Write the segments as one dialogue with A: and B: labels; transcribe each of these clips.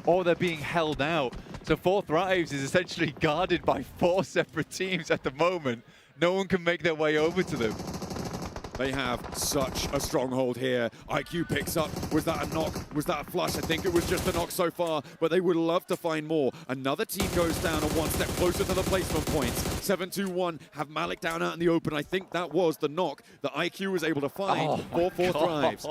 A: or they're being held out. So 4 Thrives is essentially guarded by 4 separate teams at the moment. No one can make their way over to them.
B: They have such a stronghold here. IQ picks up. Was that a knock? Was that a flush? I think it was just a knock so far, but they would love to find more. Another team goes down and one step closer to the placement points. 7-2-1 have Malik down out in the open. I think that was the knock that IQ was able to find for 4 Thrives.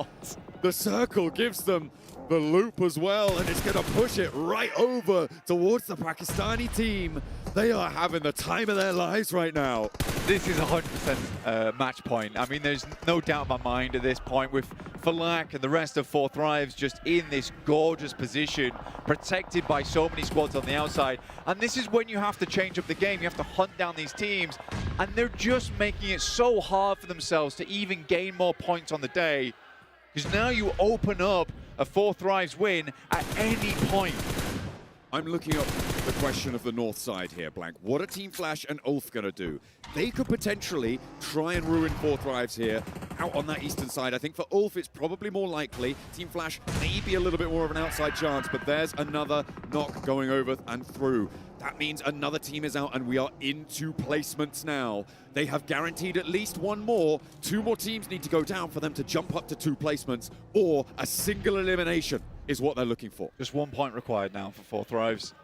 B: The circle gives them the loop as well, and it's going to push it right over towards the Pakistani team. They are having the time of their lives right now.
A: This is 100% match point. I mean, there's no doubt in my mind at this point with Falak and the rest of 4 Thrives just in this gorgeous position, protected by so many squads on the outside. And this is when you have to change up the game. You have to hunt down these teams, and they're just making it so hard for themselves to even gain more points on the day. Because now you open up a 4 Thrives win at any point.
B: I'm looking up the question of the north side here, Blank. What are Team Flash and Ulf going to do? They could potentially try and ruin 4 Thrives here out on that eastern side. I think for Ulf, it's probably more likely. Team Flash may be a little bit more of an outside chance, but there's another knock going over and through. That means another team is out, and we are into placements now. They have guaranteed at least one more. 2 more teams need to go down for them to jump up to 2 placements, or a single elimination is what they're looking for.
A: Just 1 point required now for 4 Thrives.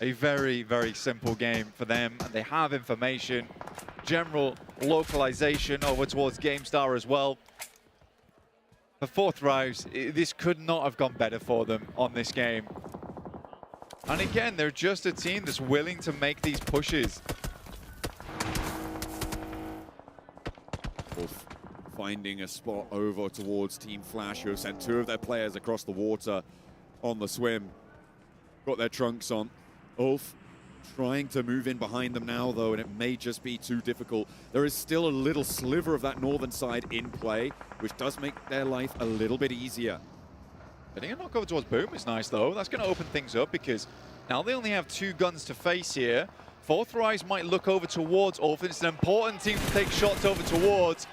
A: A very, very simple game for them, and they have information, general localization over towards GameStar as well. For 4 Thrives, this could not have gone better for them on this game. And again, they're just a team that's willing to make these pushes.
B: Wolf finding a spot over towards Team Flash, who have sent 2 of their players across the water on the swim. Got their trunks on. Ulf trying to move in behind them now, though, and it may just be too difficult. There is still a little sliver of that northern side in play, which does make their life a little bit easier.
A: Getting a knock over towards Boom is nice, though. That's going to open things up because now they only have 2 guns to face here. 4 Thrives might look over towards Ulf. It's an important team to take shots over towards.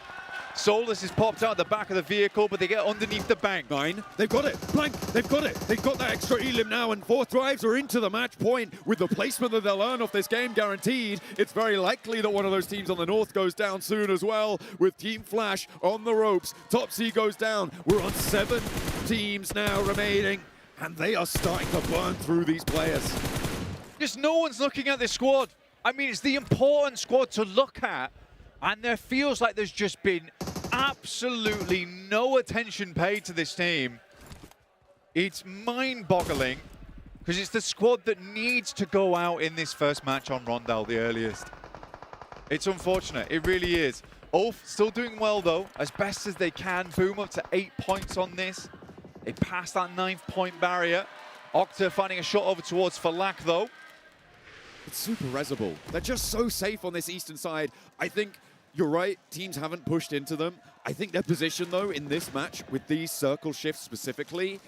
A: Solus is popped out the back of the vehicle, but they get underneath the bank.
B: 9, they've got it. Blank, they've got it. They've got that extra elim now, and 4 Thrives are into the match point with the placement that they'll earn off this game guaranteed. It's very likely that one of those teams on the north goes down soon as well, with Team Flash on the ropes. Top C goes down. We're on 7 teams now remaining, and they are starting to burn through these players.
A: Just no one's looking at this squad. I mean, it's the important squad to look at, and there feels like there's just been absolutely no attention paid to this team. It's mind-boggling, because it's the squad that needs to go out in this first match on Rondell the earliest. It's unfortunate, it really is. Ulf still doing well, though, as best as they can. Boom up to 8 points on this. They passed that 9th point barrier. Octa finding a shot over towards Falak, though.
B: It's super resable. They're just so safe on this eastern side. I think you're right, teams haven't pushed into them. I think their position, though, in this match, with these circle shifts specifically,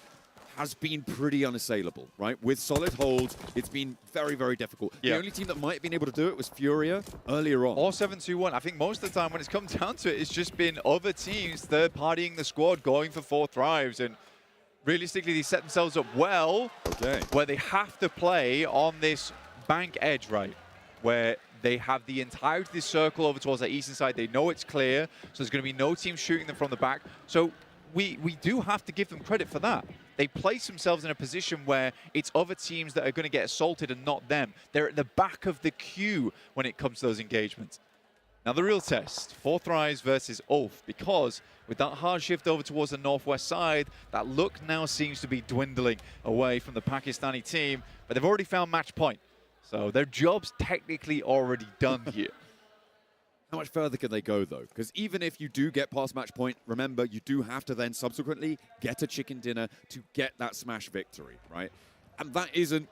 B: has been pretty unassailable, right? With solid holds, it's been very, very difficult.
A: Yeah.
B: The only team that might have been able to do it was Furia earlier on.
A: Or 7-2-1. I think most of the time when it's come down to it, it's just been other teams third-partying the squad, going for 4 Thrives, and realistically, they set themselves up well, where they have to play on this bank edge, right? Where they have the entirety of this circle over towards the eastern side. They know it's clear, so there's going to be no team shooting them from the back. So we do have to give them credit for that. They place themselves in a position where it's other teams that are going to get assaulted and not them. They're at the back of the queue when it comes to those engagements. Now the real test, 4 Thrives versus Ulf, because with that hard shift over towards the northwest side, that look now seems to be dwindling away from the Pakistani team, but they've already found match point. So their job's technically already done here.
B: How much further can they go, though? Because even if you do get past match point, remember, you do have to then subsequently get a chicken dinner to get that smash victory, right? And that isn't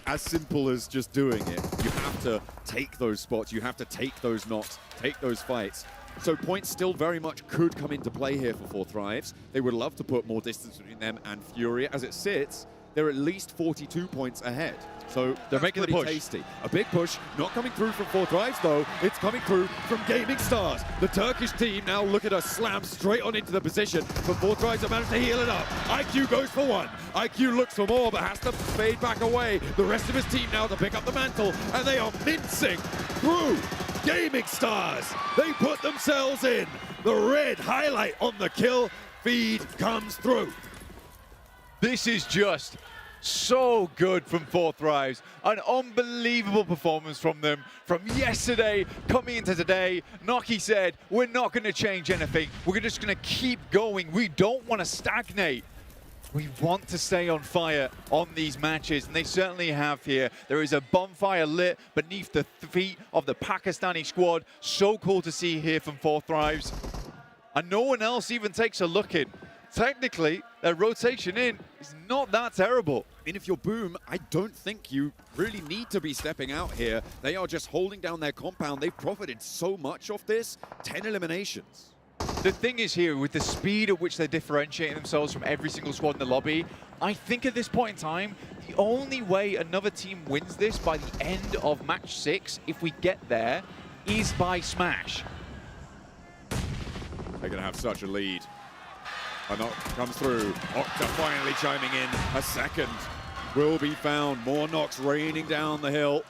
B: as simple as just doing it. You have to take those spots. You have to take those knocks, take those fights. So points still very much could come into play here for 4 Thrives. They would love to put more distance between them and Furia. As it sits, they're at least 42 points ahead. So
A: they're making the push.
B: Tasty. A big push, not coming through from Fourth Rise though. It's coming through from Gaming Stars. The Turkish team now look at a slam straight on into the position, but Fourth Rise have managed to heal it up. IQ goes for one. IQ looks for more, but has to fade back away. The rest of his team now to pick up the mantle, and they are mincing through Gaming Stars. They put themselves in. The red highlight on the kill feed comes through.
A: This is just so good from Fourth Rise. An unbelievable performance from them. From yesterday, coming into today, Noki said, we're not going to change anything. We're just going to keep going. We don't want to stagnate. We want to stay on fire on these matches, and they certainly have here. There is a bonfire lit beneath the feet of the Pakistani squad. So cool to see here from Fourth Rise. And no one else even takes a look in. Technically, their rotation in is not that terrible.
B: I mean, if you're Boom, I don't think you really need to be stepping out here. They are just holding down their compound. They've profited so much off this. 10 eliminations.
A: The thing is here, with the speed at which they're differentiating themselves from every single squad in the lobby, I think at this point in time, the only way another team wins this by the end of match 6, if we get there, is by Smash.
B: They're going to have such a lead. A knock comes through. Octa finally chiming in. A second will be found. More knocks raining down the hill.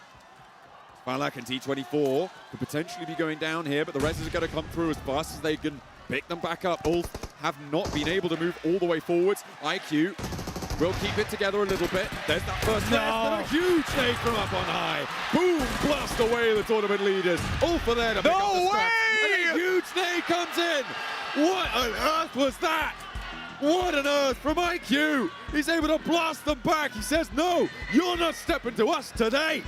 B: Falak and T24 could potentially be going down here, but the Rezzers are going to come through as fast as they can pick them back up. Ulf have not been able to move all the way forwards. IQ will keep it together a little bit. There's that first test, and a huge nade from up on high. Boom! Blast away the tournament leaders. Ulf are there to pick up the scraps. And a huge nade comes in. What on earth was that? What on earth from IQ? He's able to blast them back. He says, no, you're not stepping to us today.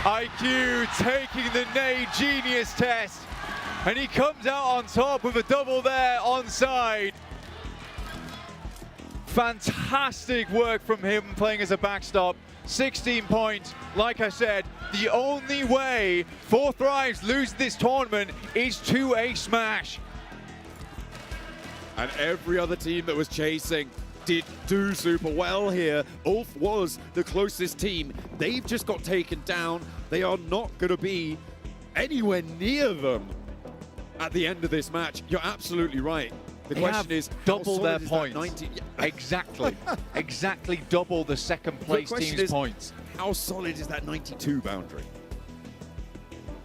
A: IQ taking the nade genius test, and he comes out on top with a double there onside. Fantastic work from him playing as a backstop. 16 points. Like I said, the only way Fourth Rise lose this tournament is to a Smash.
B: And every other team that was chasing did do super well here. Ulf was the closest team. They've just got taken down. They are not going to be anywhere near them at the end of this match. You're absolutely right. The question is,
A: double their points.
B: 90?
A: Exactly. Exactly double the second place team's points.
B: How solid is that 92 boundary?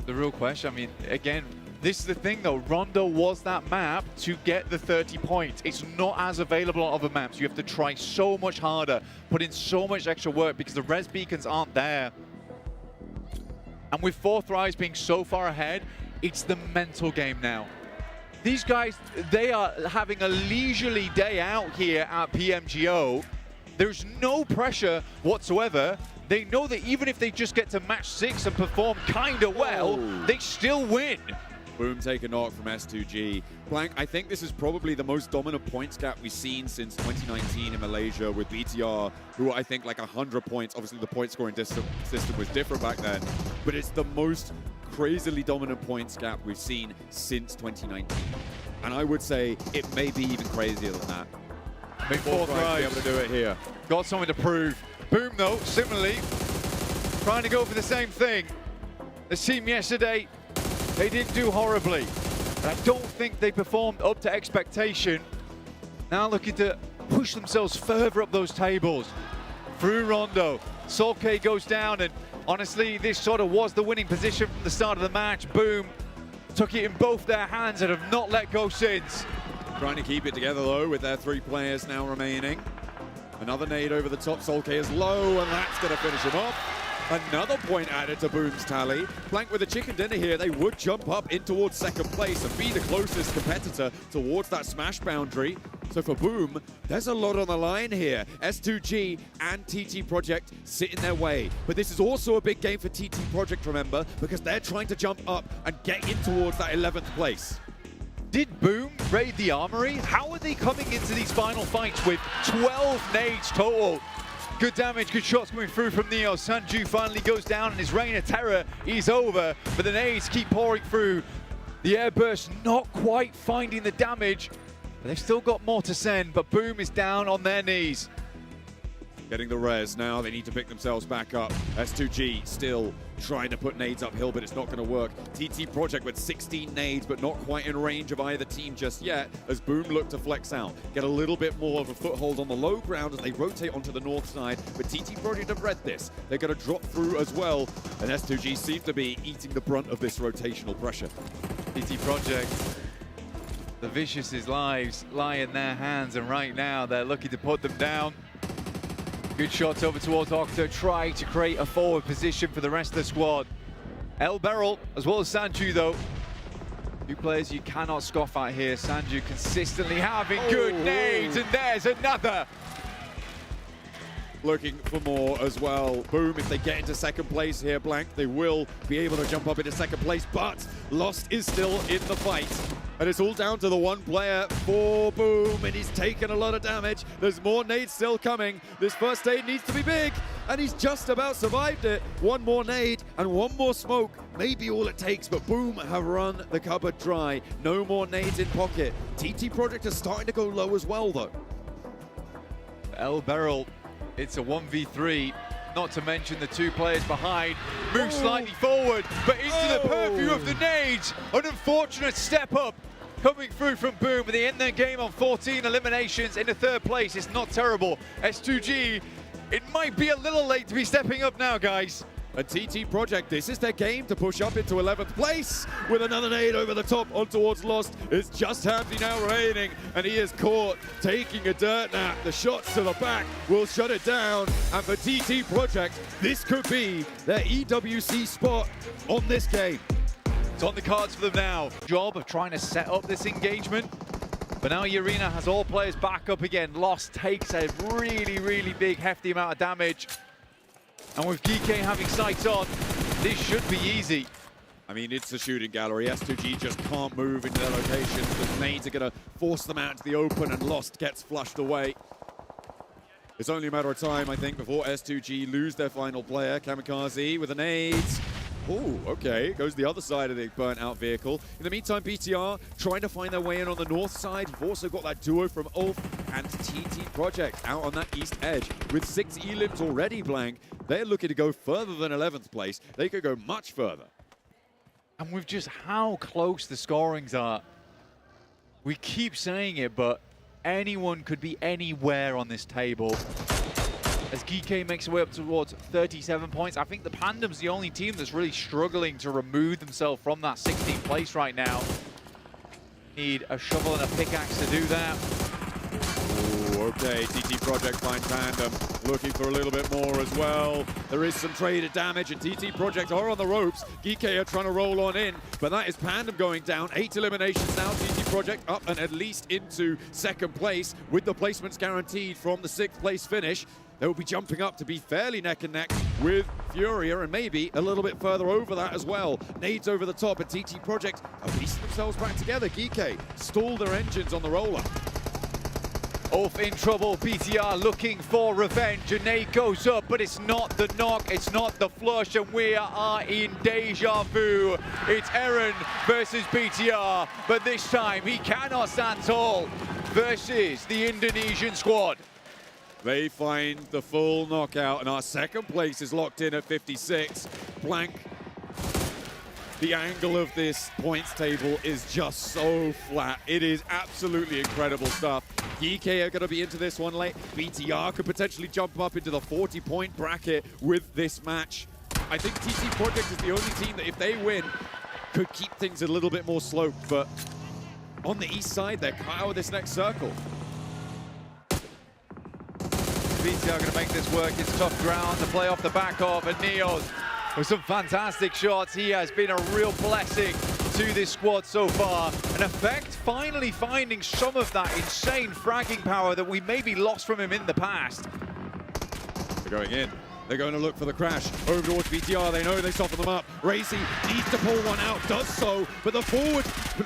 A: The real question, I mean, again, this is the thing though, Rondo was that map to get the 30 points. It's not as available on other maps. You have to try so much harder, put in so much extra work because the res beacons aren't there. And with Fourth Rise being so far ahead, it's the mental game now. These guys, they are having a leisurely day out here at PMGO. There's no pressure whatsoever. They know that even if they just get to match 6 and perform kind of well, they still win.
B: Boom take a knock from S2G. Blank, I think this is probably the most dominant points gap we've seen since 2019 in Malaysia with BTR, who I think like 100 points. Obviously the point scoring system was different back then, but it's the most crazily dominant points gap we've seen since 2019. And I would say it may be even crazier than that.
A: Big Fourth Rise
B: be able to do it here.
A: Got something to prove. Boom though, similarly, trying to go for the same thing. The team yesterday, they didn't do horribly. And I don't think they performed up to expectation. Now looking to push themselves further up those tables. Through Rondo, Solke goes down, and honestly, this sort of was the winning position from the start of the match. Boom took it in both their hands and have not let go since.
B: Trying to keep it together though with their 3 players now remaining. Another nade over the top, Solke is low, and that's going to finish him off. Another point added to Boom's tally. Blank with a chicken dinner here, they would jump up in towards second place and be the closest competitor towards that Smash boundary. So for Boom, there's a lot on the line here. S2G and TT Project sit in their way. But this is also a big game for TT Project, remember, because they're trying to jump up and get in towards that 11th place.
A: Did Boom raid the armory? How are they coming into these final fights with 12 nades total? Good damage, good shots coming through from Neo. Sanju finally goes down and his reign of terror is over, but the nades keep pouring through. The airburst not quite finding the damage, but they've still got more to send, but Boom is down on their knees.
B: Getting the res now. They need to pick themselves back up. S2G still trying to put nades uphill, but it's not going to work. TT Project with 16 nades, but not quite in range of either team just yet, as Boom look to flex out. Get a little bit more of a foothold on the low ground as they rotate onto the north side. But TT Project have read this. They're going to drop through as well. And S2G seem to be eating the brunt of this rotational pressure.
A: TT Project, the Vicious's lives lie in their hands, and right now they're looking to put them down. Good shots over towards Octa, trying to create a forward position for the rest of the squad. El Beryl, as well as Sanju, though. Two players you cannot scoff at here. Sanju consistently having good nades, and there's another.
B: Looking for more as well. Boom, if they get into second place here, Blank, they will be able to jump up into second place, but Lost is still in the fight. And it's all down to the one player for Boom, and he's taken a lot of damage. There's more nades still coming. This first aid needs to be big, and he's just about survived it. One more nade and one more smoke, maybe all it takes, but Boom have run the cupboard dry. No more nades in pocket. TT Project is starting to go low as well, though.
A: El Beryl, it's a 1v3. Not to mention the two players behind move slightly forward, but into the purview of the nades. An unfortunate step up coming through from Boom, but they end their game on 14 eliminations into third place. It's not terrible. S2G, it might be a little late to be stepping up now, guys.
B: And TT Project, this is their game to push up into 11th place with another nade over the top on towards Lost. It's just Hamdi now raining, and he is caught taking a dirt nap. The shots to the back will shut it down. And for TT Project, this could be their EWC spot on this game.
A: It's on the cards for them now. Job of trying to set up this engagement. But now Yurina has all players back up again. Lost takes a really, really big, hefty amount of damage. And with GK having sights on, this should be easy.
B: I mean, it's a shooting gallery. S2G just can't move into their locations. The nades are going to force them out into the open, and Lost gets flushed away. It's only a matter of time, I think, before S2G lose their final player. Kamikaze with the nades. Oh, okay, goes the other side of the burnt out vehicle. In the meantime, BTR trying to find their way in on the north side. We've also got that duo from Ulf and TT Project out on that east edge. With 6 elims already, Blank, they're looking to go further than 11th place. They could go much further.
A: And with just how close the scorings are, we keep saying it, but anyone could be anywhere on this table. As GK makes their way up towards 37 points, I think the Pandem's the only team that's really struggling to remove themselves from that 16th place right now. Need a shovel and a pickaxe to do that.
B: Ooh, okay, TT Project find Pandem, looking for a little bit more as well. There is some traded damage, and TT Project are on the ropes. GK are trying to roll on in, but that is Pandem going down. 8 eliminations now. TT Project up and at least into second place, with the placements guaranteed from the 6th place finish. They will be jumping up to be fairly neck and neck with Furia, and maybe a little bit further over that as well. Nades over the top, and TT Project are piecing themselves back together. GK stall their engines on the roller.
A: Ulf in trouble, BTR looking for revenge. A nade goes up, but it's not the knock, it's not the flush, and we are in deja vu. It's Eren versus BTR, but this time he cannot stand tall versus the Indonesian squad.
B: They find the full knockout, and our second place is locked in at 56. Blank. The angle of this points table is just so flat. It is absolutely incredible stuff. GK are going to be into this one late. BTR could potentially jump up into the 40-point bracket with this match. I think TT Project is the only team that, if they win, could keep things a little bit more sloped. But on the east side, they're cut out of this next circle.
A: BTR going to make this work. It's tough ground to play off the back of, and Neos with some fantastic shots. He has been a real blessing to this squad so far. An Effect finally finding some of that insane fragging power that we maybe lost from him in the past.
B: They're going in. They're going to look for the crash. Over towards BTR, they know they soften them up. Racy needs to pull one out, does so, but the forward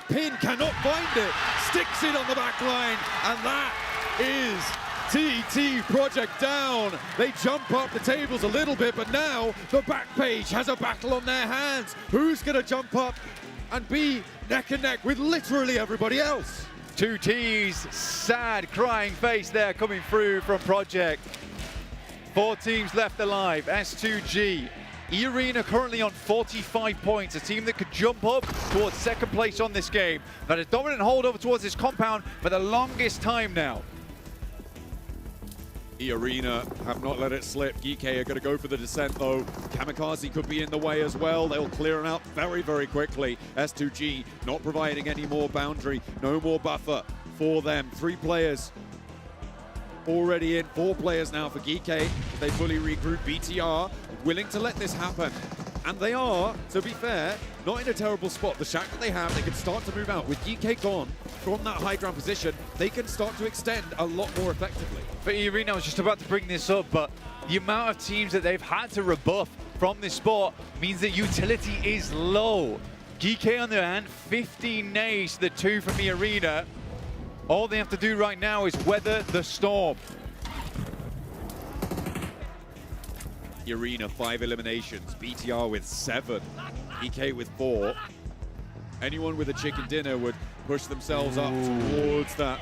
B: pin cannot find it. Sticks it on the back line, and that is TT Project down. They jump up the tables a little bit, but now the back page has a battle on their hands. Who's going to jump up and be neck and neck with literally everybody else?
A: Two T's, sad crying face there coming through from Project. 4 teams left alive. S2G. E-Arena currently on 45 points, a team that could jump up towards second place on this game. But a dominant hold over towards this compound for the longest time now.
B: E-Arena have not let it slip. GK are going to go for the descent though. Kamikaze could be in the way as well. They'll clear him out very, very quickly. S2G not providing any more boundary, no more buffer for them. 3 players already in, 4 players now for GK. They fully regroup. BTR willing to let this happen. And they are, to be fair, not in a terrible spot. The shack that they have, they can start to move out. With GK gone from that high ground position, they can start to extend a lot more effectively.
A: For E-Arena, I was just about to bring this up, but the amount of teams that they've had to rebuff from this spot means that utility is low. GK on the other hand, 15 nades to the 2 from E-Arena. All they have to do right now is weather the storm.
B: Arena 5 eliminations, BTR with 7, EK with 4. Anyone with a chicken dinner would push themselves up towards that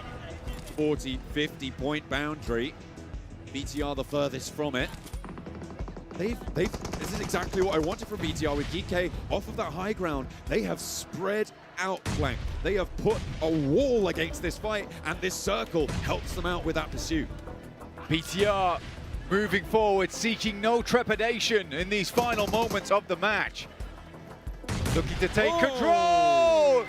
B: 40, 50 point boundary. BTR the furthest from it. This is exactly what I wanted from BTR with GK off of that high ground. They have spread out flank. They have put a wall against this fight, and this circle helps them out with that pursuit.
A: BTR moving forward, seeking no trepidation in these final moments of the match. Looking to take control!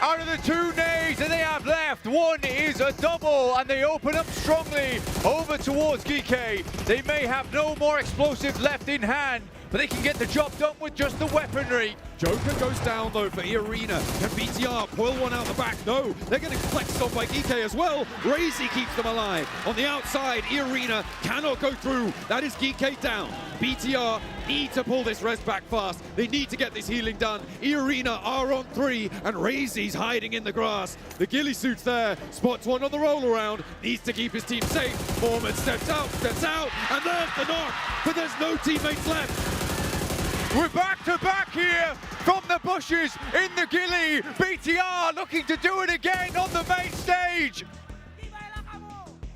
A: Out of the 2 nades that they have left, 1 is a double, and they open up strongly over towards GK. They may have no more explosives left in hand, but they can get the job done with just the weaponry.
B: Joker goes down though for E-Arena. Can BTR pull one out the back? No, they're getting flexed on by GK as well. Razy keeps them alive. On the outside, E-Arena cannot go through. That is GK down. BTR need to pull this res back fast. They need to get this healing done. E-Arena are on 3, and Razy's hiding in the grass. The ghillie suit's there. Spots one on the roll around. Needs to keep his team safe. Foreman steps out, and there's the knock. But there's no teammates left.
A: We're back to back here from the bushes in the ghillie. BTR looking to do it again on the main stage.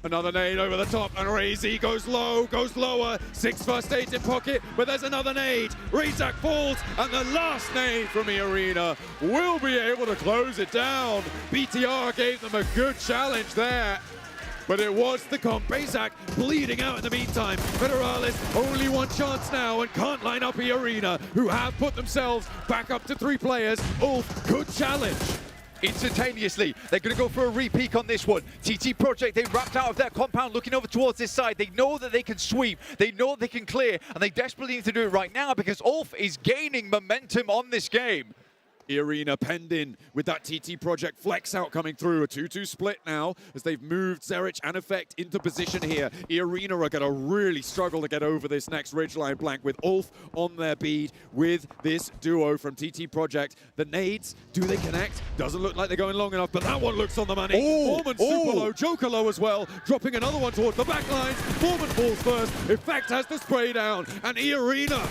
B: Another nade over the top, and Razy goes low, goes lower. 6 first aids in pocket, but there's another nade. Razak falls, and the last nade from E-Arena will be able to close it down. BTR gave them a good challenge there, but it was the comp. Razak bleeding out in the meantime. Federalis only 1 chance now and can't line up E-Arena, who have put themselves back up to 3 players. Ulf, good challenge.
A: Instantaneously, they're going to go for a repeat on this one. TT Project, they wrapped out of their compound, looking over towards this side. They know that they can sweep, they know they can clear, and they desperately need to do it right now because Ulf is gaining momentum on this game.
B: E-Arena penned in with that TT Project flex out coming through. A 2-2 split now as they've moved Zerich and Effect into position here. E-Arena are going to really struggle to get over this next ridgeline blank with Ulf on their bead with this duo from TT Project. The nades, do they connect? Doesn't look like they're going long enough, but that one looks on the money. Foreman super low, Joker low as well, dropping another one towards the back lines. Foreman falls first, Effect has the spray down, and E-Arena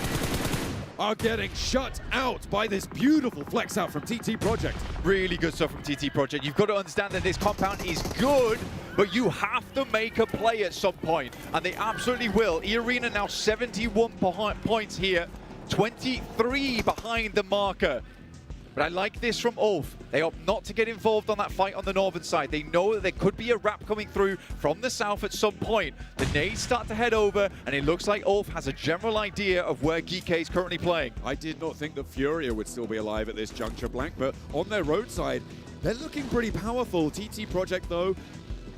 B: are getting shut out by this beautiful flex out from TT Project.
A: Really good stuff from TT Project. You've got to understand that this compound is good, but you have to make a play at some point, and they absolutely will. E-Arena now 71 points here, 23 behind the marker. But I like this from Ulf. They opt not to get involved on that fight on the northern side. They know that there could be a wrap coming through from the south at some point. The nades start to head over, and it looks like Ulf has a general idea of where GK is currently playing.
B: I did not think that Furia would still be alive at this juncture, Blank, but on their roadside, they're looking pretty powerful. TT Project, though,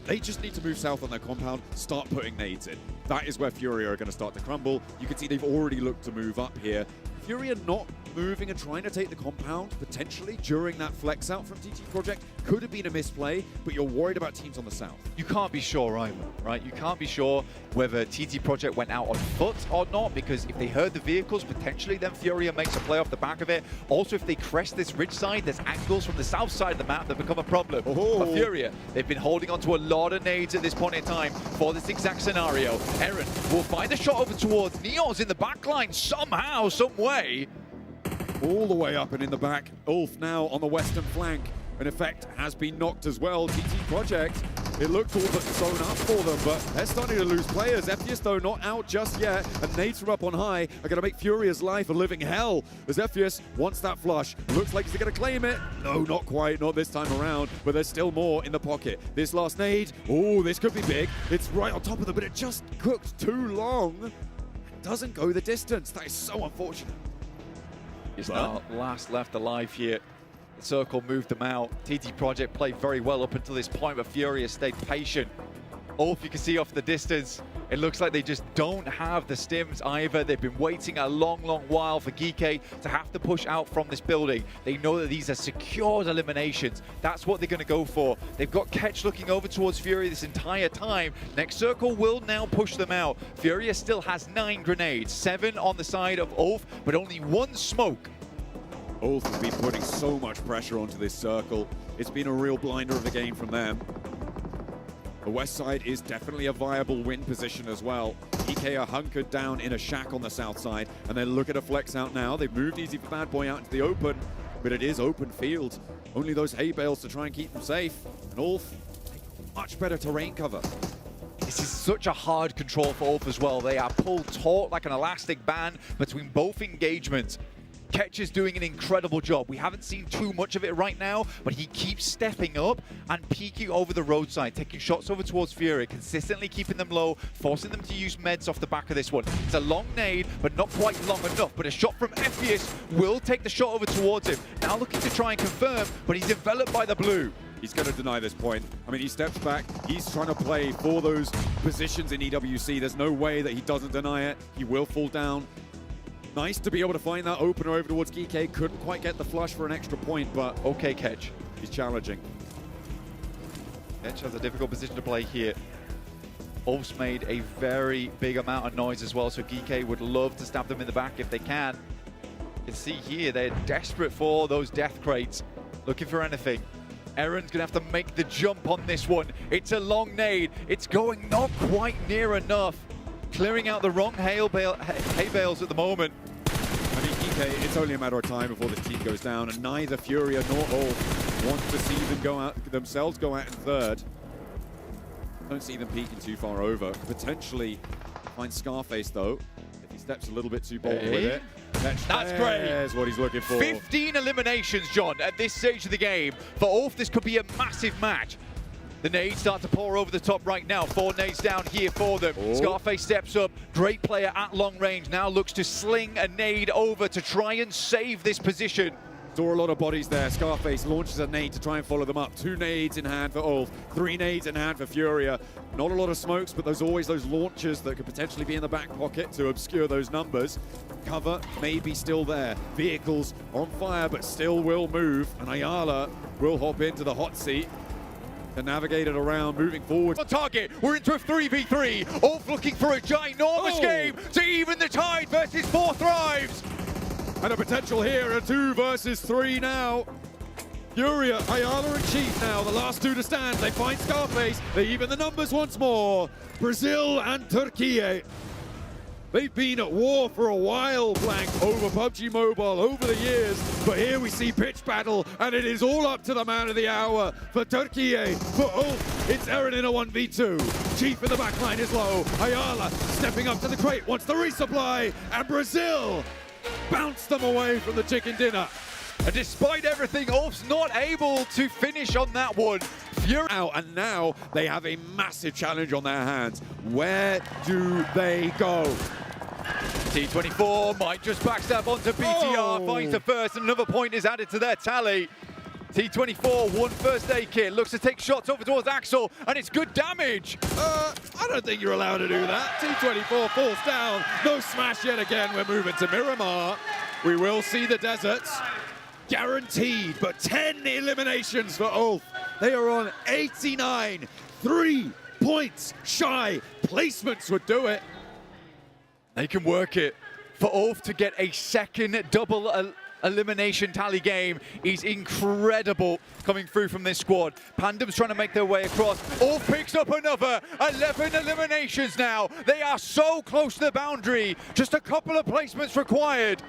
B: they just need to move south on their compound, start putting nades in. That is where Furia are going to start to crumble. You can see they've already looked to move up here. Furia not moving and trying to take the compound, potentially, during that flex out from TT Project. Could have been a misplay, but you're worried about teams on the south.
A: You can't be sure either, right? You can't be sure whether TT Project went out on foot or not, because if they heard the vehicles, potentially then Furia makes a play off the back of it. Also, if they crest this ridge side, there's angles from the south side of the map that become a problem. For Furia, they've been holding on to a lot of nades at this point in time for this exact scenario. Eren will find a shot over towards Neos in the backline somehow, some way.
B: All the way up and in the back. Ulf now on the western flank. An Effect has been knocked as well. TT Project It looked all but sewn up for them, but they're starting to lose players. Ephius, though, not out just yet, and nades from up on high are going to make Furia's life a living hell, as Ephius wants that flush. Looks like he's going to claim it. No, not quite, not this time around, but there's still more in the pocket. This last nade, oh, this could be big. It's right on top of them, but it just cooked too long. It doesn't go the distance. That is so unfortunate.
A: He's now last left alive here. The circle moved them out. TT Project played very well up until this point, but Furia stayed patient. Ulf, you can see off the distance, it looks like they just don't have the stims either. They've been waiting a long, long while for Geeky to have to push out from this building. They know that these are secured eliminations. That's what they're going to go for. They've got Ketch looking over towards Furia this entire time. Next circle will now push them out. Furia still has 9 grenades, 7 on the side of Ulf, but only 1 smoke.
B: Ulf has been putting so much pressure onto this circle. It's been a real blinder of the game from them. The west side is definitely a viable win position as well. EK are hunkered down in a shack on the south side, and then look at a flex out now. They've moved Easy for Bad Boy out into the open, but it is open field. Only those hay bales to try and keep them safe. And Ulf, much better terrain cover.
A: This is such a hard control for Ulf as well. They are pulled taut like an elastic band between both engagements. Ketch is doing an incredible job. We haven't seen too much of it right now, but he keeps stepping up and peeking over the roadside, taking shots over towards Fury, consistently keeping them low, forcing them to use meds off the back of this one. It's a long nade, but not quite long enough. But a shot from Ephius will take the shot over towards him. Now looking to try and confirm, but he's enveloped by the blue.
B: He's going to deny this point. I mean, he steps back. He's trying to play for those positions in EWC. There's no way that he doesn't deny it. He will fall down. Nice to be able to find that opener over towards Geeky. Couldn't quite get the flush for an extra point, but okay, Ketch. He's challenging.
A: Ketch has a difficult position to play here. Ulf's made a very big amount of noise as well, so Geeky would love to stab them in the back if they can. You can see here, they're desperate for those death crates, looking for anything. Aaron's gonna have to make the jump on this one. It's a long nade. It's going not quite near enough. Clearing out the wrong hay bales at the moment.
B: I mean, EK, it's only a matter of time before this team goes down, and neither Furia nor Ulf want to see them themselves go out in third. Don't see them peeking too far over. Potentially find Scarface, though, if he steps a little bit too bold with it.
A: That's great.
B: That's what he's looking for.
A: 15 eliminations, John, at this stage of the game. For Ulf, this could be a massive match. The nades start to pour over the top right now. 4 nades down here for them. Oh. Scarface steps up. Great player at long range. Now looks to sling a nade over to try and save this position.
B: Saw a lot of bodies there. Scarface launches a nade to try and follow them up. 2 nades in hand for Ulf. 3 nades in hand for Furia. Not a lot of smokes, but there's always those launchers that could potentially be in the back pocket to obscure those numbers. Cover may be still there. Vehicles on fire, but still will move. And Ayala will hop into the hot seat. To navigate it around, moving forward.
A: On target, we're into a 3v3. Ulf looking for a ginormous game to even the tide versus 4 Thrives.
B: And a potential here, a 2 versus 3 now. Furia, Ayala and Chief now, the last 2 to stand. They find Scarface, they even the numbers once more. Brazil and Turkey. They've been at war for a while, Blank, over PUBG Mobile over the years. But here we see pitch battle, and it is all up to the man of the hour. For Turkey, for Ulf, it's Eren in a 1v2. Chief in the backline is low. Ayala stepping up to the crate, wants the resupply. And Brazil bounced them away from the chicken dinner.
A: And despite everything, Ulf's not able to finish on that one.
B: Fury out, and now they have a massive challenge on their hands. Where do they go?
A: T24 might just backstab onto BTR, finds the first, and another point is added to their tally. T24, 1 first aid kit, looks to take shots over towards Axel, and it's good damage.
B: I don't think you're allowed to do that. T24 falls down. No smash yet again. We're moving to Miramar. We will see the deserts. Guaranteed, but 10 eliminations for Ulf. They are on 89, 3 points shy. Placements would do it.
A: They can work it. For Ulf to get a second double elimination tally game is incredible coming through from this squad. Pandem's trying to make their way across. Ulf picks up another 11 eliminations now. They are so close to the boundary. Just a couple of placements required.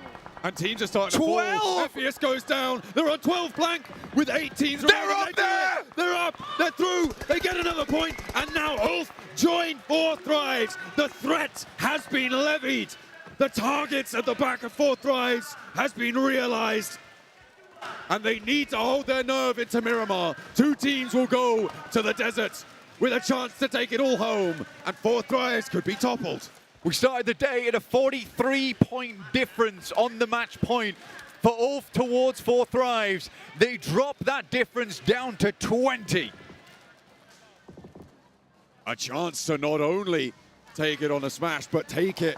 B: And teams are starting to
A: 12!
B: fall. FES goes down. They're on 12 blank with 8 teams.
A: They're up there!
B: They're up. They're through. They get another point. And now Ulf join 4 Thrives. The threat has been levied. The targets at the back of 4 Thrives has been realized. And they need to hold their nerve into Miramar. 2 teams will go to the desert with a chance to take it all home. And 4 Thrives could be toppled.
A: We started the day at a 43-point difference on the match point for Ulf towards 4 Thrives. They dropped that difference down to 20.
B: A chance to not only take it on a smash, but take it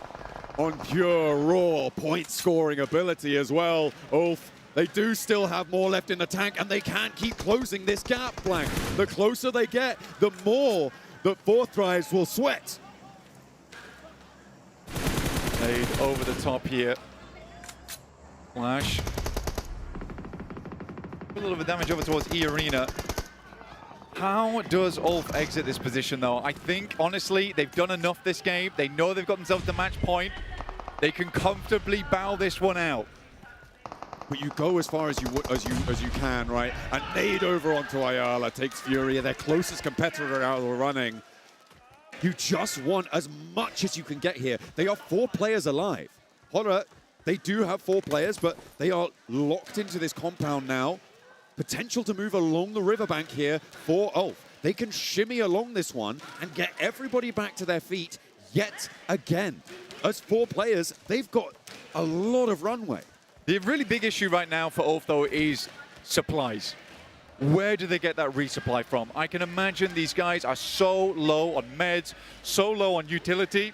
B: on pure, raw point-scoring ability as well. Ulf, they do still have more left in the tank, and they can keep closing this gap, Blank. The closer they get, the more that 4 Thrives will sweat.
A: Played over the top here. Flash. A little bit of damage over towards E Arena. How does Ulf exit this position, though? I think, honestly, they've done enough this game. They know they've got themselves the match point. They can comfortably bow this one out.
B: But you go as far as you can, right? And nade over onto Ayala takes Furia, their closest competitor out of the running. You just want as much as you can get here. They are 4 players alive. Horror, they do have 4 players, but they are locked into this compound now. Potential to move along the riverbank here for Ulf. They can shimmy along this one and get everybody back to their feet yet again. As 4 players, they've got a lot of runway.
A: The really big issue right now for Ulf, though, is supplies. Where do they get that resupply from? I can imagine these guys are so low on meds, so low on utility.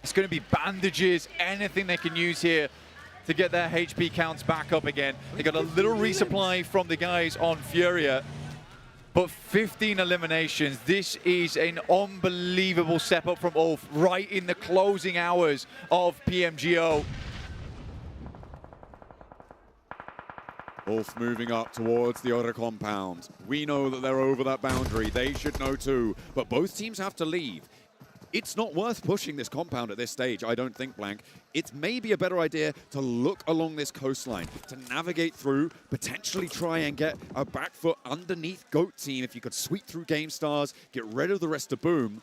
A: It's going to be bandages, anything they can use here to get their HP counts back up again. They got a little resupply from the guys on Furia, but 15 eliminations. This is an unbelievable step up from Ulf right in the closing hours of PMGO.
B: Ulf moving up towards the other compound. We know that they're over that boundary. They should know too, but both teams have to leave. It's not worth pushing this compound at this stage, I don't think, Blank. It's maybe a better idea to look along this coastline, to navigate through, potentially try and get a back foot underneath GOAT team. If you could sweep through Game Stars, get rid of the rest of Boom,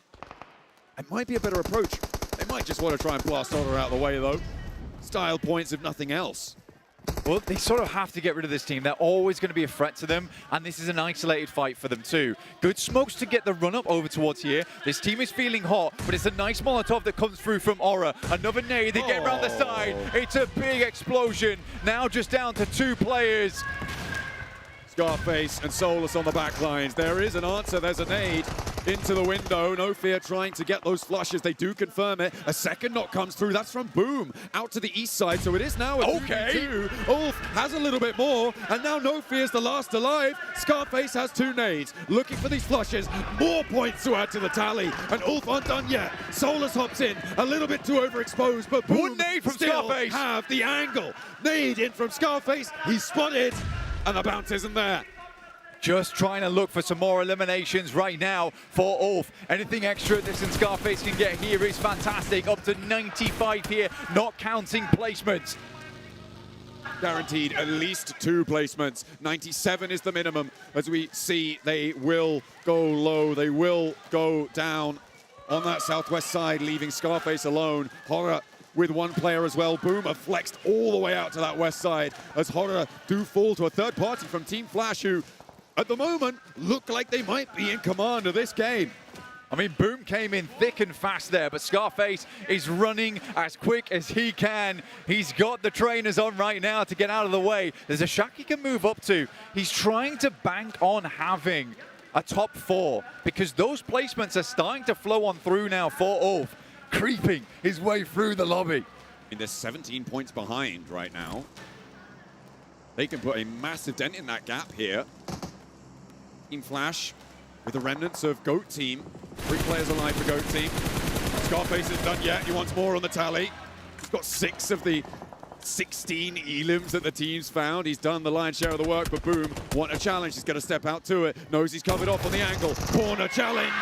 B: it might be a better approach. They might just want to try and blast Otter out of the way, though. Style points, if nothing else.
A: Well, they sort of have to get rid of this team. They're always going to be a threat to them, and this is an isolated fight for them too. Good smokes to get the run-up over towards here. This team is feeling hot, but it's a nice Molotov that comes through from Aura. Another nade, they get around the side. It's a big explosion. Now just down to 2 players.
B: Scarface and Solus on the back lines. There is an answer. There's a nade into the window. No Fear trying to get those flushes. They do confirm it. A second knock comes through. That's from Boom out to the east side. So it is now a 2v2. Ulf has a little bit more. And now No Fear's the last alive. Scarface has 2 nades. Looking for these flushes. More points to add to the tally. And Ulf aren't done yet. Solus hops in. A little bit too overexposed. But Boom
A: 1 nade from
B: still
A: Scarface.
B: have the angle. Nade in from Scarface. He's spotted. And the bounce isn't there.
A: Just trying to look for some more eliminations right now for Ulf. Anything extra this and Scarface can get here is fantastic. Up to 95 here, not counting placements.
B: Guaranteed at least 2 placements. 97 is the minimum. As we see, they will go low. They will go down on that southwest side, leaving Scarface alone. Horror with 1 player as well. Boom have flexed all the way out to that west side as Horror do fall to a third party from Team Flash, who at the moment look like they might be in command of this game.
A: I mean, Boom came in thick and fast there, but Scarface is running as quick as he can. He's got the trainers on right now to get out of the way. There's a shack he can move up to. He's trying to bank on having a top 4 because those placements are starting to flow on through now for Ulf, creeping his way through the lobby.
B: They're 17 points behind right now. They can put a massive dent in that gap here. Team Flash with the remnants of GOAT team. 3 players alive for GOAT team. Scarface isn't done yet. He wants more on the tally. He's got 6 of the 16 elims that the team's found. He's done the lion's share of the work, but Boom want a challenge. He's going to step out to it. Knows he's covered off on the angle. Corner challenge.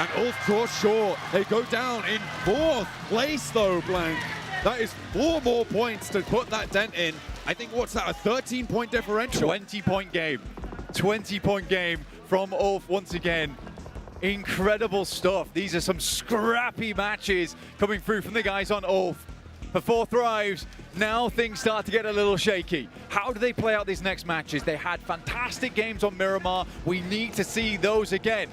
B: And Ulf draws short. They go down in 4th place though, Blank. That is 4 more points to put that dent in. I think, what's that, a 13-point differential?
A: 20-point game. 20-point game from Ulf once again. Incredible stuff. These are some scrappy matches coming through from the guys on Ulf. For 4 Thrives, now things start to get a little shaky. How do they play out these next matches? They had fantastic games on Miramar. We need to see those again.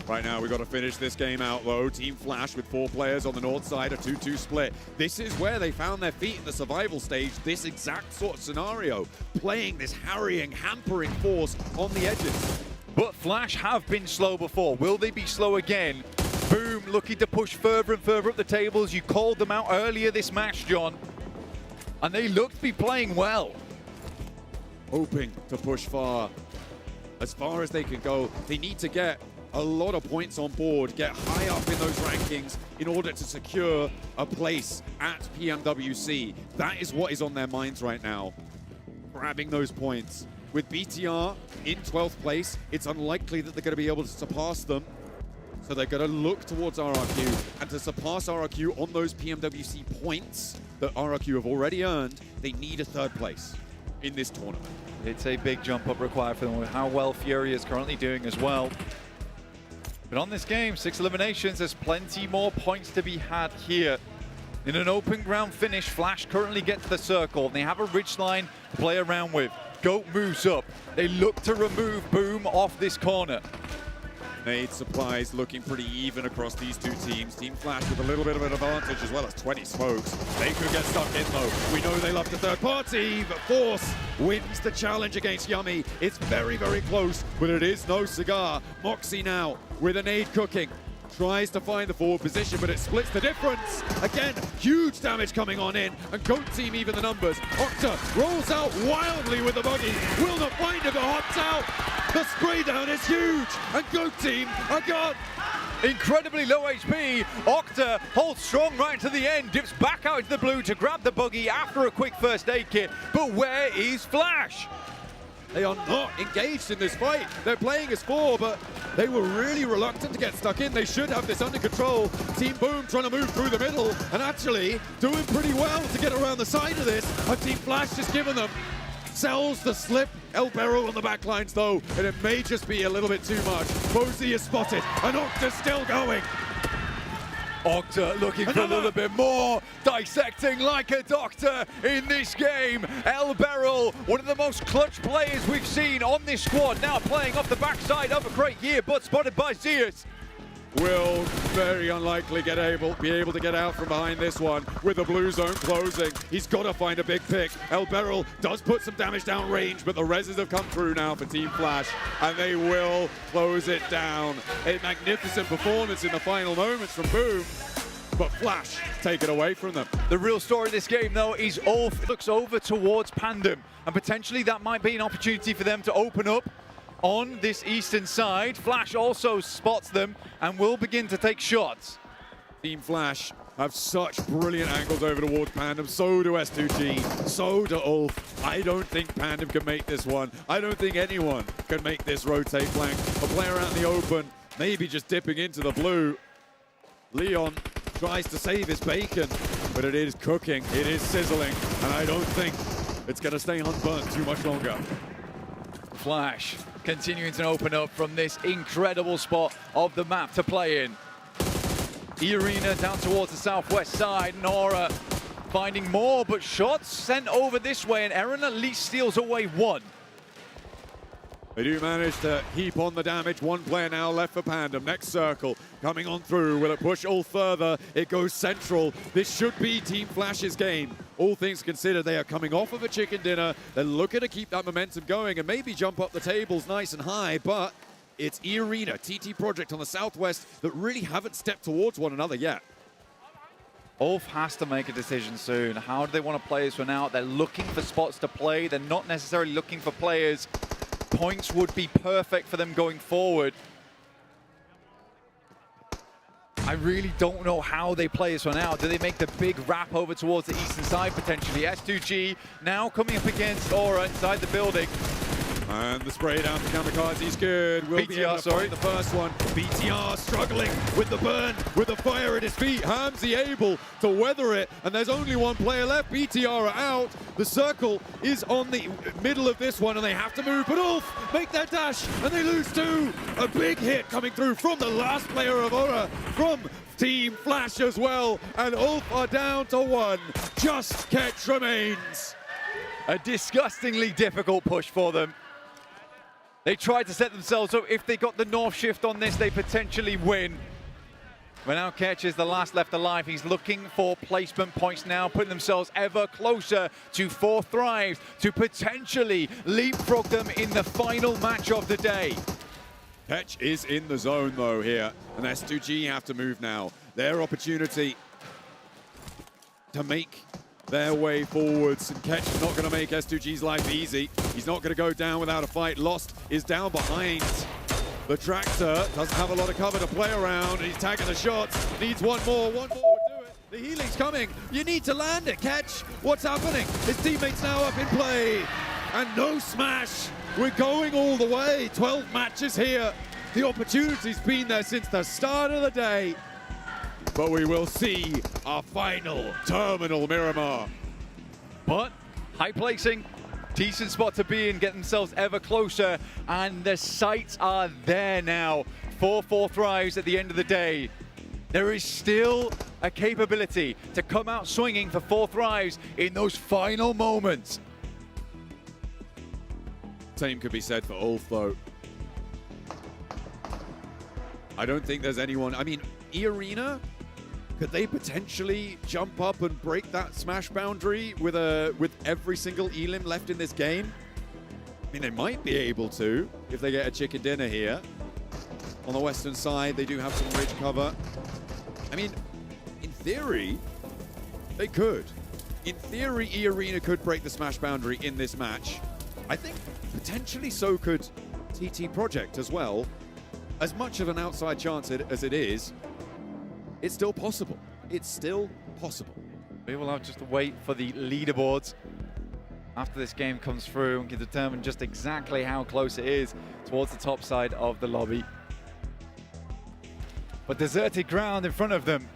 B: Right now, we've got to finish this game out, though. Team Flash with 4 players on the north side, a 2-2 split. This is where they found their feet in the survival stage, this exact sort of scenario. Playing this harrying, hampering force on the edges.
A: But Flash have been slow before. Will they be slow again? Boom, looking to push further and further up the tables. You called them out earlier this match, John. And they look to be playing well.
B: Hoping to push as far as they can go. They need to get a lot of points on board, get high up in those rankings in order to secure a place at PMWC. That is what is on their minds right now. Grabbing those points. With BTR in 12th place, it's unlikely that they're going to be able to surpass them. So they're going to look towards RRQ, and to surpass RRQ on those PMWC points that RRQ have already earned, they need a 3rd place in this tournament.
A: It's a big jump up required for them with how well Fury is currently doing as well. But on this game, 6 eliminations, there's plenty more points to be had here. In an open ground finish, Flash currently get to the circle, and they have a ridge line to play around with. Goat moves up. They look to remove Boom off this corner.
B: Nade supplies looking pretty even across these 2 teams. Team Flash with a little bit of an advantage as well as 20 smokes. They could get stuck in though. We know they love the 3rd party, but Force wins the challenge against Yummy. It's very, very close, but it is no cigar. Moxie now with a nade cooking. Tries to find the forward position, but it splits the difference. Again, huge damage coming on in, and Goat Team even the numbers. Octa rolls out wildly with the buggy. Will not find him, but hops out. The spray down is huge, and Goat Team are gone.
A: Incredibly low HP. Octa holds strong right to the end, dips back out into the blue to grab the buggy after a quick first aid kit. But where is Flash?
B: They are not engaged in this fight. They're playing as 4, but they were really reluctant to get stuck in. They should have this under control. Team Boom trying to move through the middle and actually doing pretty well to get around the side of this. A Team Flash just given them. Sells the slip. El Barrel on the back lines though, and it may just be a little bit too much. Bozy is spotted, and Octa's still going.
A: Octa looking for a little bit more, dissecting like a doctor in this game. El Barrel, one of the most clutch players we've seen on this squad, now playing off the backside of a great year, but spotted by Zeus.
B: Will very unlikely be able to get out from behind this one with the blue zone closing. He's got to find a big pick. El Barrel does put some damage down range, but the reses have come through now for Team Flash, and they will close it down. A magnificent performance in the final moments from Boom, but Flash take it away from them.
A: The real story of this game, though, is Ulf looks over towards Pandem, and potentially that might be an opportunity for them to open up on this eastern side. Flash also spots them and will begin to take shots.
B: Team Flash have such brilliant angles over towards Pandem. So do S2G, so do Ulf. I don't think Pandem can make this one. I don't think anyone can make this rotate flank. A player out in the open, maybe just dipping into the blue. Leon tries to save his bacon, but it is cooking, it is sizzling, and I don't think it's gonna stay unburnt too much longer.
A: Flash continuing to open up from this incredible spot of the map to play in. E-Arena down towards the southwest side. Nora finding more, but shots sent over this way, and Eren at least steals away 1.
B: They do manage to heap on the damage. 1 player now left for Pandem. Next circle coming on through. Will it push all further? It goes central. This should be Team Flash's game. All things considered, they are coming off of a chicken dinner. They're looking to keep that momentum going and maybe jump up the tables nice and high, but it's E-Arena, TT Project on the southwest that really haven't stepped towards one another yet.
A: Ulf has to make a decision soon. How do they want to play this one out? They're looking for spots to play. They're not necessarily looking for players. Points would be perfect for them going forward. I really don't know how they play this one out. Do they make the big wrap over towards the eastern side potentially? S2G now coming up against Aura inside the building.
B: And the spray down to Kamikaze's good. Will be able to find the first one. BTR struggling with the burn, with the fire at his feet. Hamzy able to weather it, and there's only one player left. BTR are out. The circle is on the middle of this one, and they have to move. But Ulf make their dash, and they lose two. A big hit coming through from the last player of Aura, from Team Flash as well. And Ulf are down to one. Just Ketch remains.
A: A disgustingly difficult push for them. They tried to set themselves up. If they got the north shift on this, they potentially win. But now Ketch is the last left alive. He's looking for placement points now, putting themselves ever closer to 4 Thrives to potentially leapfrog them in the final match of the day.
B: Ketch is in the zone though here, and S2G have to move now. Their opportunity to make their way forwards, and Ketch is not going to make S2G's life easy. He's not going to go down without a fight. Lost is down behind. The tractor doesn't have a lot of cover to play around, and he's tagging the shots. Needs one more would do it. The healing's coming. You need to land it, Ketch. What's happening? His teammates now up in play, and no smash. We're going all the way. 12 matches here. The opportunity's been there since the start of the day. But we will see our final terminal, Miramar.
A: But high placing, decent spot to be in, get themselves ever closer, and the sights are there now for 4 Thrives at the end of the day. There is still a capability to come out swinging for 4 Thrives in those final moments.
B: Same could be said for Ulf, though. I don't think there's anyone. I mean, E-Arena, could they potentially jump up and break that smash boundary with every single elim left in this game? I mean, they might be able to if they get a chicken dinner here. On the western side, they do have some ridge cover. I mean, in theory, they could. In theory, E-Arena could break the smash boundary in this match. I think potentially so could TT Project as well. As much of an outside chance as it is, it's still possible. It's still possible.
A: We will have just to wait for the leaderboards after this game comes through and can determine just exactly how close it is towards the top side of the lobby. But deserted ground in front of them.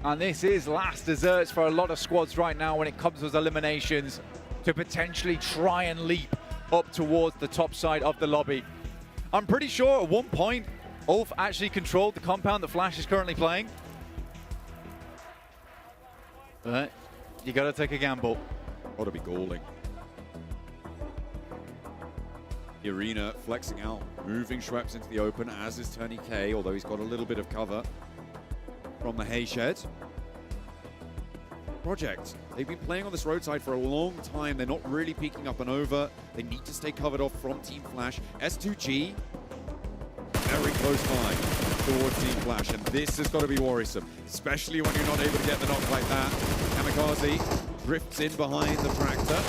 A: And this is last desserts for a lot of squads right now when it comes to those eliminations to potentially try and leap up towards the top side of the lobby. I'm pretty sure at one point, Ulf actually controlled the compound that Flash is currently playing. But you gotta take a gamble.
B: Ought to be galling. The Arena flexing out, moving Schweppes into the open, as is Tony K, although he's got a little bit of cover from the hay shed. Project, they've been playing on this roadside for a long time. They're not really peeking up and over. They need to stay covered off from Team Flash. S2G, very close by towards Team Flash, and this has got to be worrisome, especially when you're not able to get the knock like that. Kamikaze drifts in behind the tractor.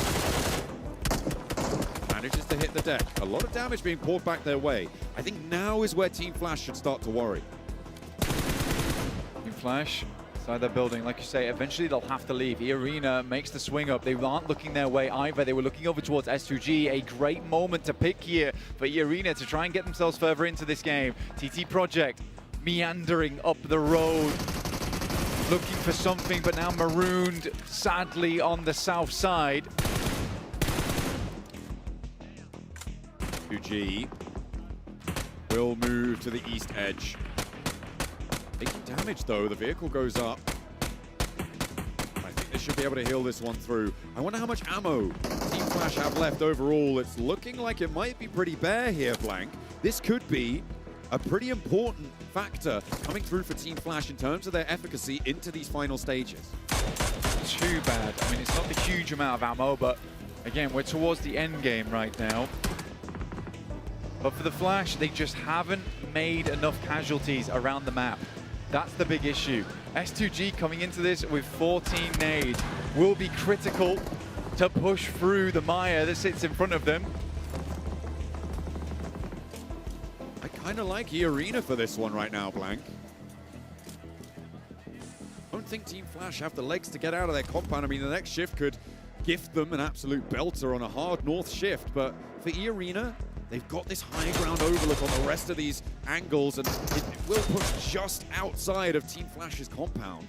B: Manages to hit the deck. A lot of damage being poured back their way. I think now is where Team Flash should start to worry.
A: Team Flash inside their building, like you say, eventually they'll have to leave. E-Arena makes the swing up. They aren't looking their way either. They were looking over towards S2G. A great moment to pick here for E-Arena to try and get themselves further into this game. TT Project meandering up the road, looking for something, but now marooned, sadly, on the south side.
B: S2G will move to the east edge. Taking damage though, the vehicle goes up. I think they should be able to heal this one through. I wonder how much ammo Team Flash have left overall. It's looking like it might be pretty bare here, Blank. This could be a pretty important factor coming through for Team Flash in terms of their efficacy into these final stages.
A: Too bad. I mean, it's not a huge amount of ammo, but again, we're towards the end game right now. But for the Flash, they just haven't made enough casualties around the map. That's the big issue. S2G coming into this with 14 nades will be critical to push through the mire that sits in front of them.
B: I kind of like E-Arena for this one right now, Blank. I don't think Team Flash have the legs to get out of their compound. I mean, the next shift could gift them an absolute belter on a hard north shift, but for E-Arena, they've got this high ground overlook on the rest of these angles, and it will push just outside of Team Flash's compound.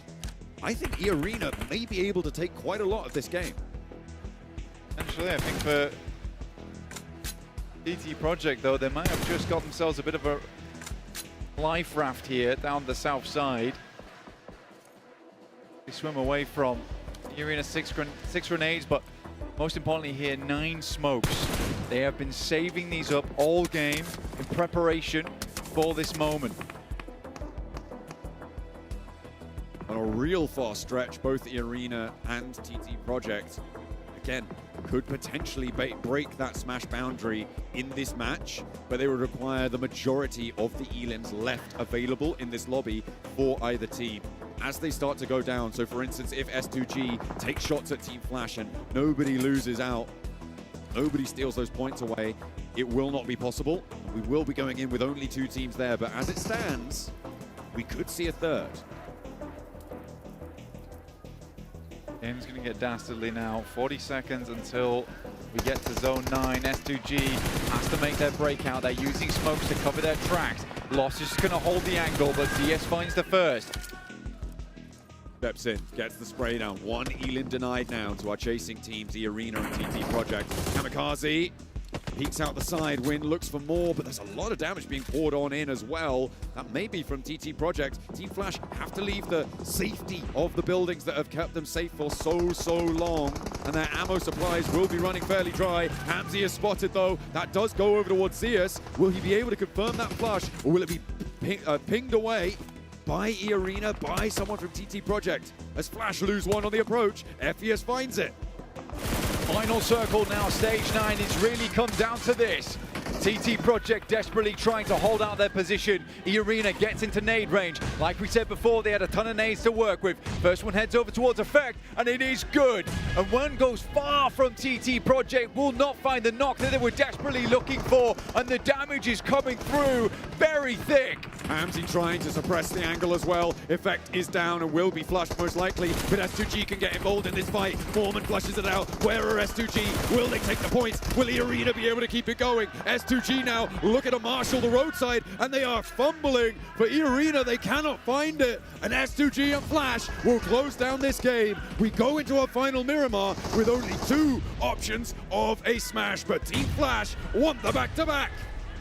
B: I think E-Arena may be able to take quite a lot of this game.
A: Actually, I think for TT Project, though, they might have just got themselves a bit of a life raft here down the south side. They swim away from E-Arena, six grenades, but most importantly here, 9 smokes. They have been saving these up all game in preparation for this moment.
B: On a real fast stretch, both E-Arena and TT Project, again, could potentially break that smash boundary in this match, but they would require the majority of the elims left available in this lobby for either team as they start to go down. So for instance, if S2G takes shots at Team Flash and nobody loses out, nobody steals those points away, it will not be possible. We will be going in with only 2 teams there, but as it stands, we could see a third.
A: Game's going to get dastardly now. 40 seconds until we get to zone 9. S2G has to make their breakout. They're using smokes to cover their tracks. Loss is going to hold the angle, but DS finds the first.
B: Steps in, gets the spray down. 1 elim denied now to our chasing teams, E-Arena and TT Project. Kamikaze peeks out the side. Win looks for more, but there's a lot of damage being poured on in as well. That may be from TT Project. Team Flash have to leave the safety of the buildings that have kept them safe for so long, and their ammo supplies will be running fairly dry. Hamzy is spotted though. That does go over towards Zeus. Will he be able to confirm that flush, or will it be pinged away by E-Arena, by someone from TT Project? As Flash lose 1 on the approach, FES finds it.
A: Final circle now, stage 9. It's really come down to this. TT Project desperately trying to hold out their position. E-Arena gets into nade range. Like we said before, they had a ton of nades to work with. First one heads over towards Effect, and it is good. And one goes far from TT Project, will not find the knock that they were desperately looking for, and the damage is coming through very thick.
B: Hamzy trying to suppress the angle as well. Effect is down and will be flushed most likely, but S2G can get involved in this fight. Foreman flushes it out. Where are S2G? Will they take the points? Will E-Arena be able to keep it going? S2G now looking to marshal the roadside, and they are fumbling. For E-Arena, they cannot find it. And S2G and Flash will close down this game. We go into our final Miramar with only 2 options of a smash, but Team Flash want the back-to-back.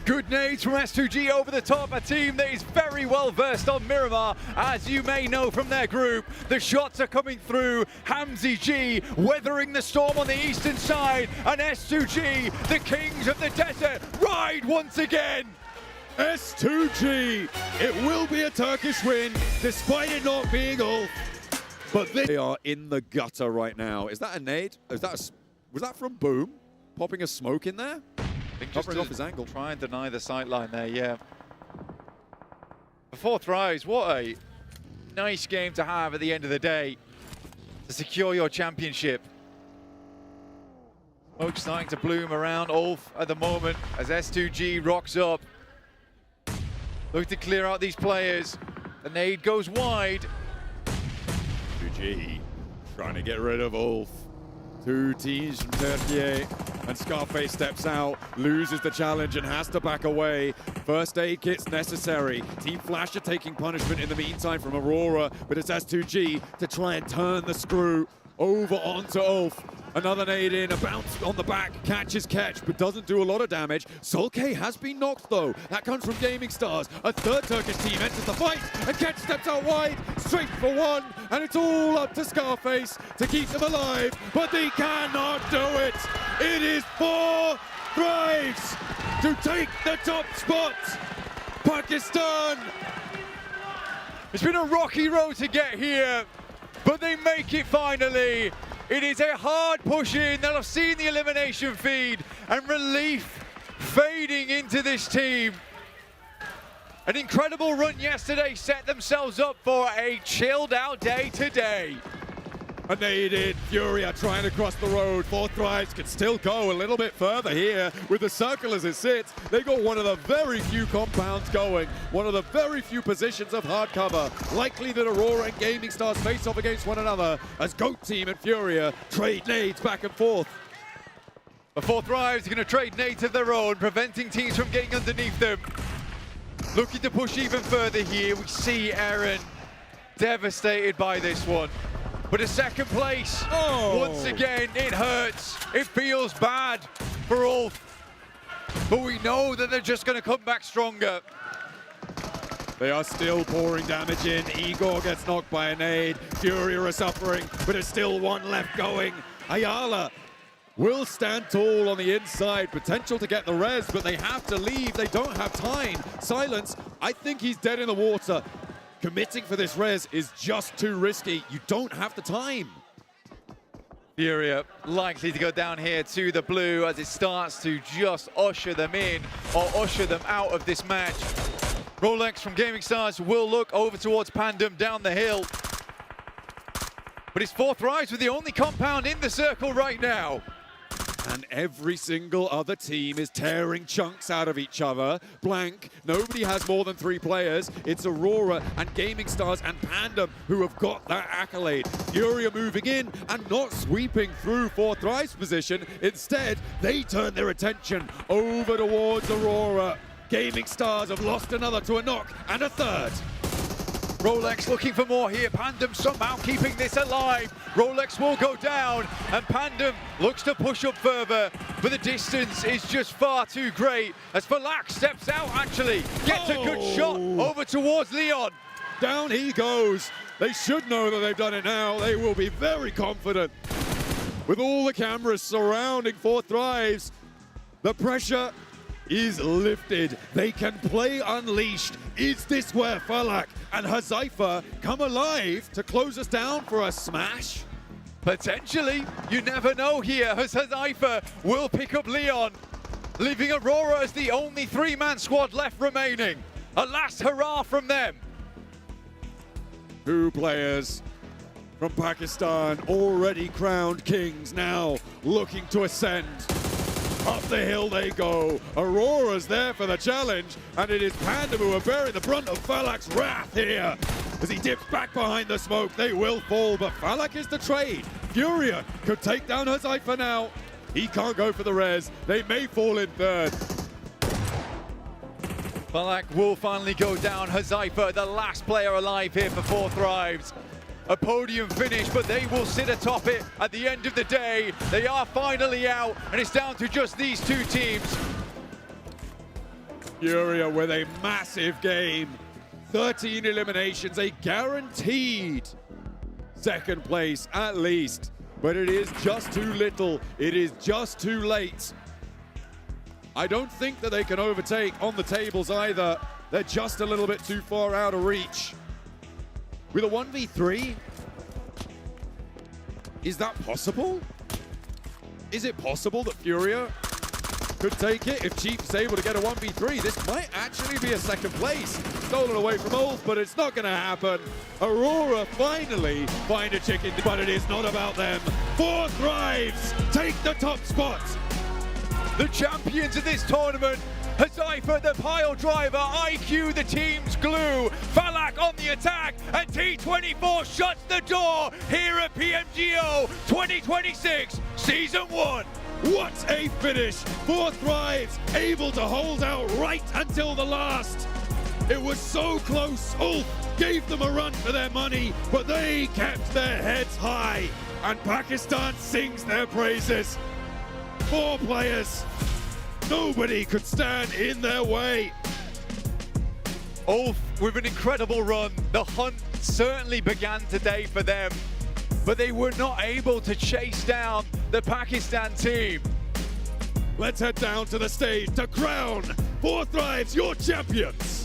A: Good nades from S2G over the top, a team that is very well versed on Miramar, as you may know from their group. The shots are coming through. Hamzy G weathering the storm on the eastern side, and S2G, the kings of the desert, ride once again.
B: S2G, it will be a Turkish win, despite it not being Ulf. But they are in the gutter right now. Is that a nade? Was that from Boom? Popping a smoke in there? Covering off his angle.
A: Try and deny the sightline there, yeah. For 4 thrives, what a nice game to have at the end of the day to secure your championship. Smoke starting to bloom around Ulf at the moment as S2G rocks up. Look to clear out these players. The nade goes wide.
B: S2G trying to get rid of Ulf. 2 teams from Turkey, and Scarface steps out, loses the challenge and has to back away. First aid kit's necessary. Team Flash are taking punishment in the meantime from Aurora, but it's S2G to try and turn the screw over onto Ulf. Another nade in, a bounce on the back, catches catch, but doesn't do a lot of damage. Solkay has been knocked though. That comes from Gaming Stars. A third Turkish team enters the fight, and Catch steps out wide, straight for 1, and it's all up to Scarface to keep them alive, but they cannot do it. It is 4 thrives to take the top spot. Pakistan.
A: It's been a rocky road to get here, but they make it finally. It is a hard push in. They'll have seen the elimination feed, and relief fading into this team. An incredible run yesterday set themselves up for a chilled out day today.
B: A nade in, Furia trying to cross the road. 4 thrives can still go a little bit further here with the circle as it sits. They got one of the very few compounds going, one of the very few positions of hard cover. Likely that Aurora and Gaming Stars face off against one another as Goat Team and Furia trade nades back and forth.
A: The Four Thrives are going to trade nades of their own, preventing teams from getting underneath them. Looking to push even further here. We see Aaron devastated by this one. But a second place, once again, it hurts. It feels bad for Ulf. But we know that they're just going to come back stronger.
B: They are still pouring damage in. Igor gets knocked by a nade. Fury are suffering, but there's still one left going. Ayala will stand tall on the inside. Potential to get the res, but they have to leave. They don't have time. Silence, I think he's dead in the water. Committing for this res is just too risky. You don't have the time.
A: Furia likely to go down here to the blue as it starts to just usher them in or usher them out of this match. Rolex from Gaming Stars will look over towards Pandem down the hill. But it's Four Thrives with the only compound in the circle right now.
B: And every single other team is tearing chunks out of each other. Blank, nobody has more than 3 players. It's Aurora and Gaming Stars and Pandem who have got that accolade. Fury are moving in and not sweeping through Four Thrives position. Instead, they turn their attention over towards Aurora. Gaming Stars have lost another to a knock and a third.
A: Rolex looking for more here. Pandem somehow keeping this alive. Rolex will go down and Pandem looks to push up further, but the distance is just far too great as Falak steps out actually. Gets a good shot over towards Leon.
B: Down he goes. They should know that they've done it now. They will be very confident. With all the cameras surrounding Four Thrives, the pressure is lifted. They can play unleashed. Is this where Falak and Hazaifa come alive to close us down for a smash?
A: Potentially, you never know here as Hazaifa will pick up Leon, leaving Aurora as the only 3-man squad left remaining. A last hurrah from them.
B: 2 players from Pakistan, already crowned kings, now looking to ascend. Up the hill they go. Aurora's there for the challenge, and it is Pandem who are bearing the brunt of Falak's wrath here. As he dips back behind the smoke, they will fall, but Falak is the trade. Furia could take down Hazaifa now. He can't go for the res. They may fall in third.
A: Falak will finally go down. Hazaifa, the last player alive here for Four Thrives. A podium finish, but they will sit atop it at the end of the day. They are finally out, and it's down to just these 2 teams.
B: Furia with a massive game. 13 eliminations, a guaranteed second place at least. But it is just too little. It is just too late. I don't think that they can overtake on the tables either. They're just a little bit too far out of reach. With a 1v3, is that possible? Is it possible that Furia could take it if Chief's able to get a 1v3? This might actually be a second place. Stolen away from Ulf, but it's not going to happen. Aurora finally find a chicken, but it is not about them. Four Thrives take the top spot.
A: The champions of this tournament, Hazaifa the pile driver, IQ the team's glue, Falak on the attack, and T24 shuts the door here at PMGO 2026 Season 1.
B: What a finish! Four Thrives able to hold out right until the last. It was so close. Ulf gave them a run for their money, but they kept their heads high, and Pakistan sings their praises. 4 players. Nobody could stand in their way.
A: Ulf with an incredible run. The hunt certainly began today for them, but they were not able to chase down the Pakistan team.
B: Let's head down to the stage to crown Four Thrives your champions.